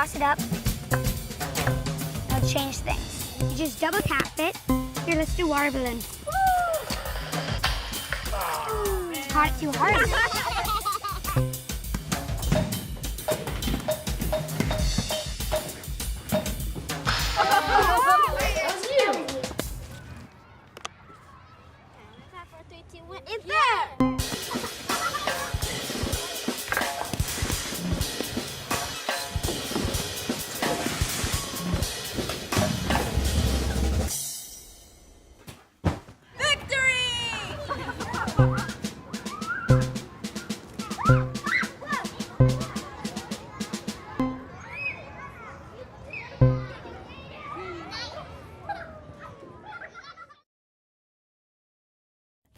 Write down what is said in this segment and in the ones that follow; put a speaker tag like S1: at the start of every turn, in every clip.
S1: toss it up. Now change things. You just double tap it. Here, let's do water balloon. It's caught it too hard.
S2: It's there!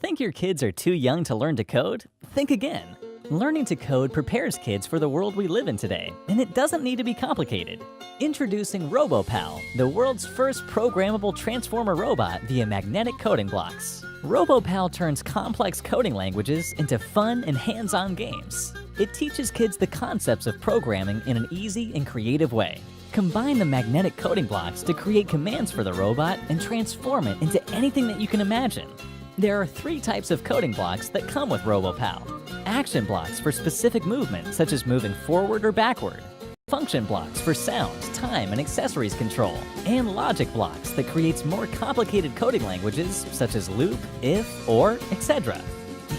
S3: Think your kids are too young to learn to code? Think again. Learning to code prepares kids for the world we live in today, and it doesn't need to be complicated. Introducing RoboPal, the world's first programmable transformer robot via magnetic coding blocks. RoboPal turns complex coding languages into fun and hands-on games. It teaches kids the concepts of programming in an easy and creative way. Combine the magnetic coding blocks to create commands for the robot and transform it into anything that you can imagine. There are 3 types of coding blocks that come with RoboPal. Action blocks for specific movement, such as moving forward or backward. Function blocks for sound, time, and accessories control. And logic blocks that creates more complicated coding languages, such as loop, if, or, etc.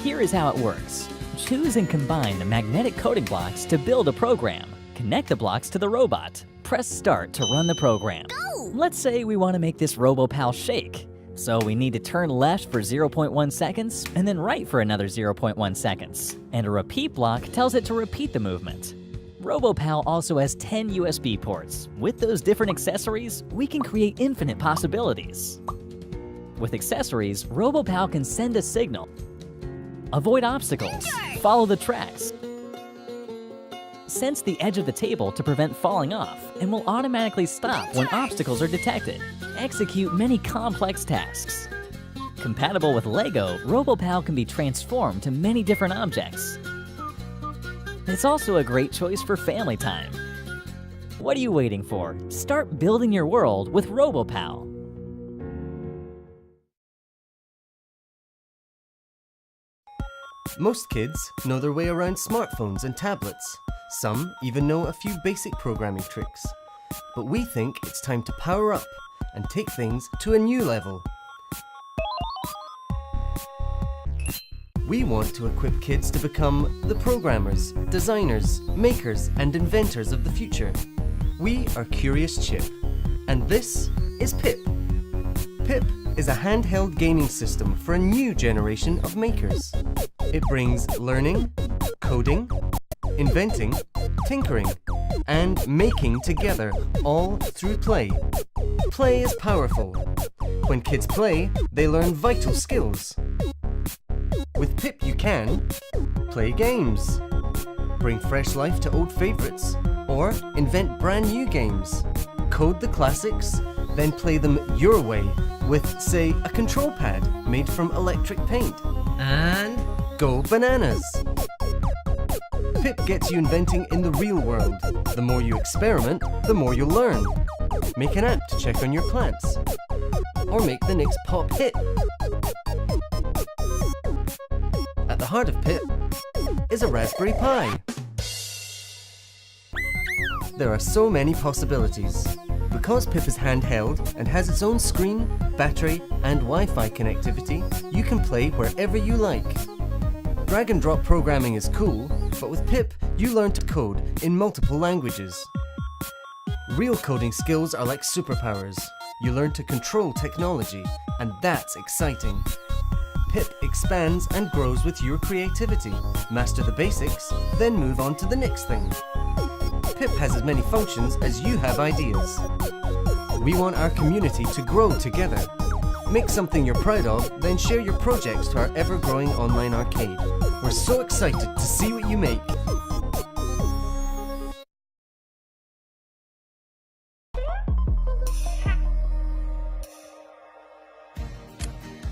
S3: Here is how it works. Choose and combine the magnetic coding blocks to build a program. Connect the blocks to the robot. Press start to run the program.
S2: Go!
S3: Let's say we want to make this RoboPal shake. So we need to turn left for 0.1 seconds and then right for another 0.1 seconds. And a repeat block tells it to repeat the movement. RoboPal also has 10 USB ports. With those different accessories, we can create infinite possibilities. With accessories, RoboPal can send a signal, avoid obstacles, follow the tracks, sense the edge of the table to prevent falling off, and will automatically stop when obstacles are detected. Execute many complex tasks. Compatible with Lego, RoboPal can be transformed to many different objects. It's also a great choice for family time. What are you waiting for? Start building your world with RoboPal.
S4: Most kids know their way around smartphones and tablets. Some even know a few basic programming tricks. But we think it's time to power up and take things to a new level. We want to equip kids to become the programmers, designers, makers, and inventors of the future. We are Curious Chip, and this is Pip. Pip is a handheld gaming system for a new generation of makers. It brings learning, coding, inventing, tinkering, and making together, all through play. Play is powerful. When kids play, they learn vital skills. With Pip you can play games, bring fresh life to old favorites, or invent brand new games. Code the classics, then play them your way with, say, a control pad made from electric paint. And go bananas! Pip gets you inventing in the real world. The more you experiment, the more you'll learn. Make an app to check on your plants. Or make the next pop hit. At the heart of Pip is a Raspberry Pi. There are so many possibilities. Because Pip is handheld and has its own screen, battery, and Wi-Fi connectivity, you can play wherever you like. Drag and drop programming is cool, but with Pip, you learn to code in multiple languages. Real coding skills are like superpowers. You learn to control technology, and that's exciting. Pip expands and grows with your creativity. Master the basics, then move on to the next thing. Pip has as many functions as you have ideas. We want our community to grow together. Make something you're proud of, then share your projects to our ever-growing online arcade. We're so excited to see what you make.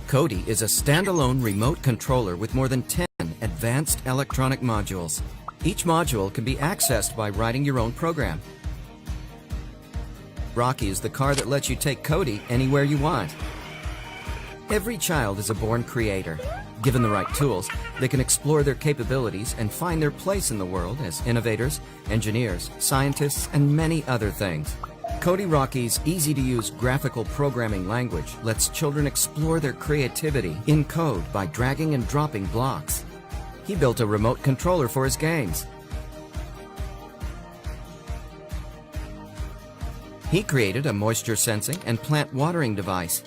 S5: Kodi is a standalone remote controller with more than 10 advanced electronic modules. Each module can be accessed by writing your own program. Rocky is the car that lets you take Cody anywhere you want. Every child is a born creator. Given the right tools, they can explore their capabilities and find their place in the world as innovators, engineers, scientists, and many other things. Cody Rocky's easy-to-use graphical programming language lets children explore their creativity in code by dragging and dropping blocks. He built a remote controller for his games. He created a moisture sensing and plant watering device.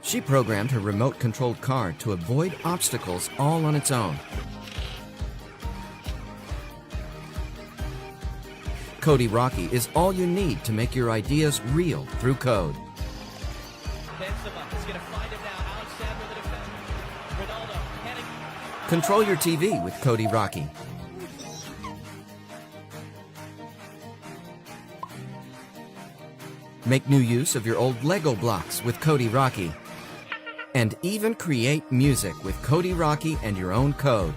S5: She programmed her remote-controlled car to avoid obstacles all on its own. Cody Rocky is all you need to make your ideas real through code. Control your TV with Cody Rocky. Make new use of your old Lego blocks with Cody Rocky. And even create music with Cody Rocky and your own code.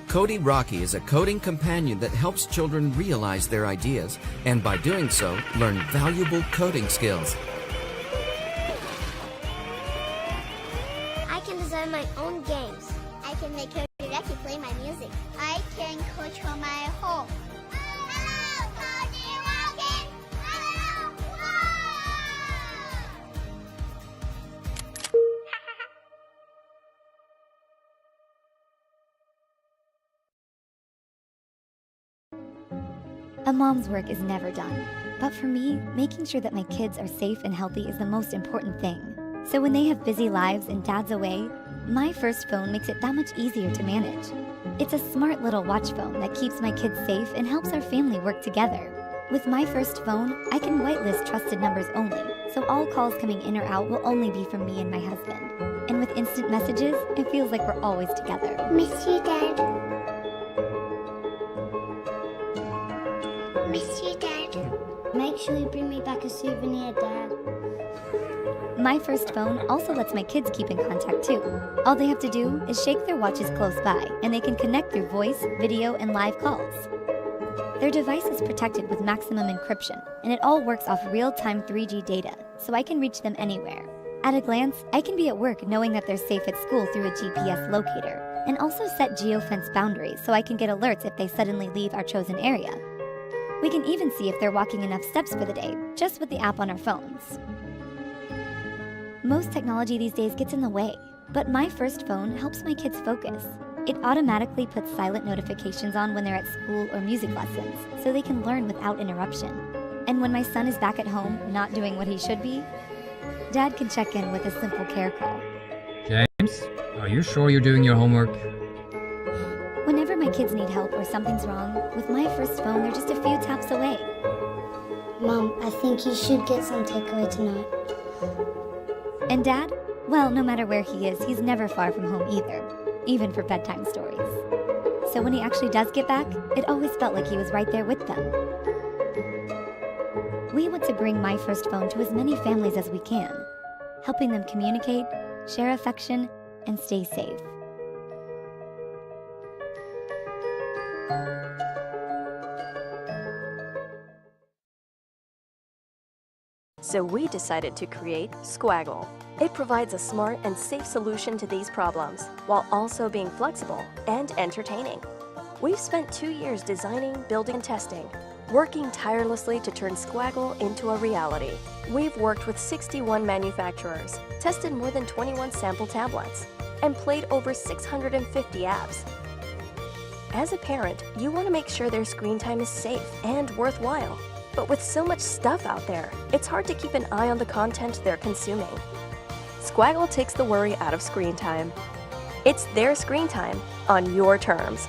S5: Cody Rocky is a coding companion that helps children realize their ideas and by doing so, learn valuable coding skills.
S2: I can design my own games.
S6: I can make Cody Rocky play my music. I can control my home. Hello, Cody Rocky! Hello!
S7: A mom's work is never done. But for me, making sure that my kids are safe and healthy is the most important thing. So when they have busy lives and dad's away, My First Phone makes it that much easier to manage. It's a smart little watch phone that keeps my kids safe and helps our family work together. With My First Phone, I can whitelist trusted numbers only, so all calls coming in or out will only be from me and my husband. And with instant messages, it feels like we're always together.
S6: Miss you, Dad. Miss you, Dad.
S1: Make sure you bring me back a souvenir, Dad.
S7: My First Phone also lets my kids keep in contact too. All they have to do is shake their watches close by, and they can connect through voice, video, and live calls. Their device is protected with maximum encryption, and it all works off real-time 3G data, so I can reach them anywhere. At a glance, I can be at work knowing that they're safe at school through a GPS locator, and also set geofence boundaries so I can get alerts if they suddenly leave our chosen area. We can even see if they're walking enough steps for the day, just with the app on our phones. Most technology these days gets in the way, but My First Phone helps my kids focus. It automatically puts silent notifications on when they're at school or music lessons, so they can learn without interruption. And when my son is back at home, not doing what he should be, Dad can check in with a simple care call.
S8: James, are you sure you're doing your homework?
S7: Whenever my kids need help or something's wrong, with My First Phone, they're just a few taps away.
S1: Mom, I think you should get some takeaway tonight.
S7: And Dad? Well, no matter where he is, he's never far from home either, even for bedtime stories. So when he actually does get back, it always felt like he was right there with them. We want to bring My First Phone to as many families as we can, helping them communicate, share affection, and stay safe.
S9: So we decided to create Squaggle. It provides a smart and safe solution to these problems, while also being flexible and entertaining. We've spent 2 years designing, building, and testing, working tirelessly to turn Squaggle into a reality. We've worked with 61 manufacturers, tested more than 21 sample tablets, and played over 650 apps. As a parent, you want to make sure their screen time is safe and worthwhile. But with so much stuff out there, it's hard to keep an eye on the content they're consuming. Squaggle takes the worry out of screen time. It's their screen time on your terms.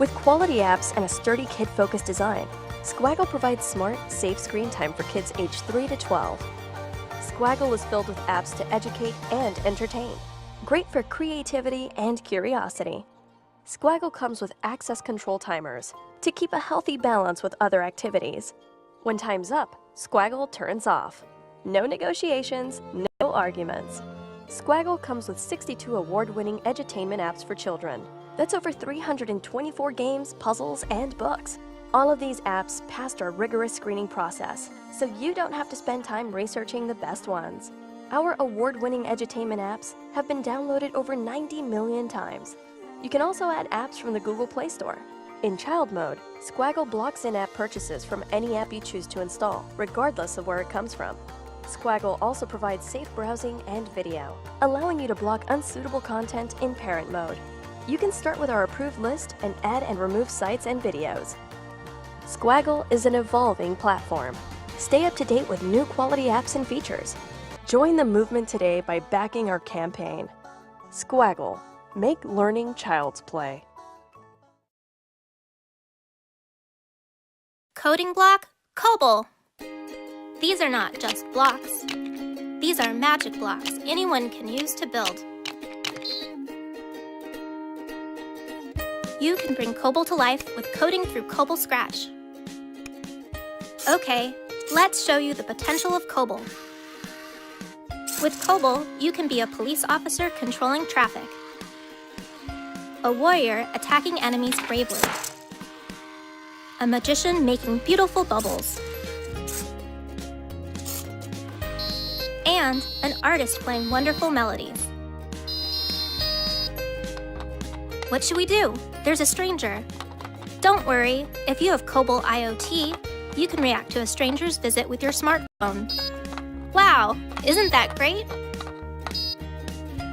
S9: With quality apps and a sturdy kid-focused design, Squaggle provides smart, safe screen time for kids aged 3 to 12. Squaggle is filled with apps to educate and entertain. Great for creativity and curiosity. Squaggle comes with access control timers to keep a healthy balance with other activities. When time's up, Squaggle turns off. No negotiations, no arguments. Squaggle comes with 62 award-winning edutainment apps for children. That's over 324 games, puzzles, and books. All of these apps passed our rigorous screening process, so you don't have to spend time researching the best ones. Our award-winning edutainment apps have been downloaded over 90 million times. You can also add apps from the Google Play Store. In child mode, Squaggle blocks in-app purchases from any app you choose to install, regardless of where it comes from. Squaggle also provides safe browsing and video, allowing you to block unsuitable content in parent mode. You can start with our approved list and add and remove sites and videos. Squaggle is an evolving platform. Stay up to date with new quality apps and features. Join the movement today by backing our campaign. Squaggle. Make learning child's play.
S2: Coding block, COBOL. These are not just blocks. These are magic blocks anyone can use to build. You can bring COBOL to life with coding through COBOL Scratch. Okay, let's show you the potential of COBOL. With COBOL, you can be a police officer controlling traffic, a warrior attacking enemies bravely, a magician making beautiful bubbles, and an artist playing wonderful melodies. What should we do? There's a stranger. Don't worry, if you have COBOL IoT, you can react to a stranger's visit with your smartphone. Wow, isn't that great?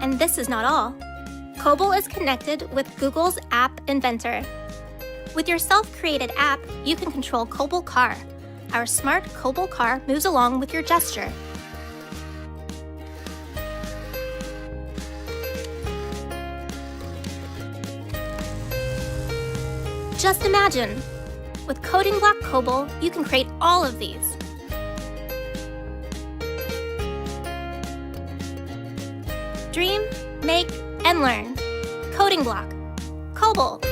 S2: And this is not all. COBOL is connected with Google's App Inventor. With your self-created app, you can control COBOL Car. Our smart COBOL Car moves along with your gesture. Just imagine! With Coding Block COBOL, you can create all of these. Dream, make, and learn. Coding Block. COBOL.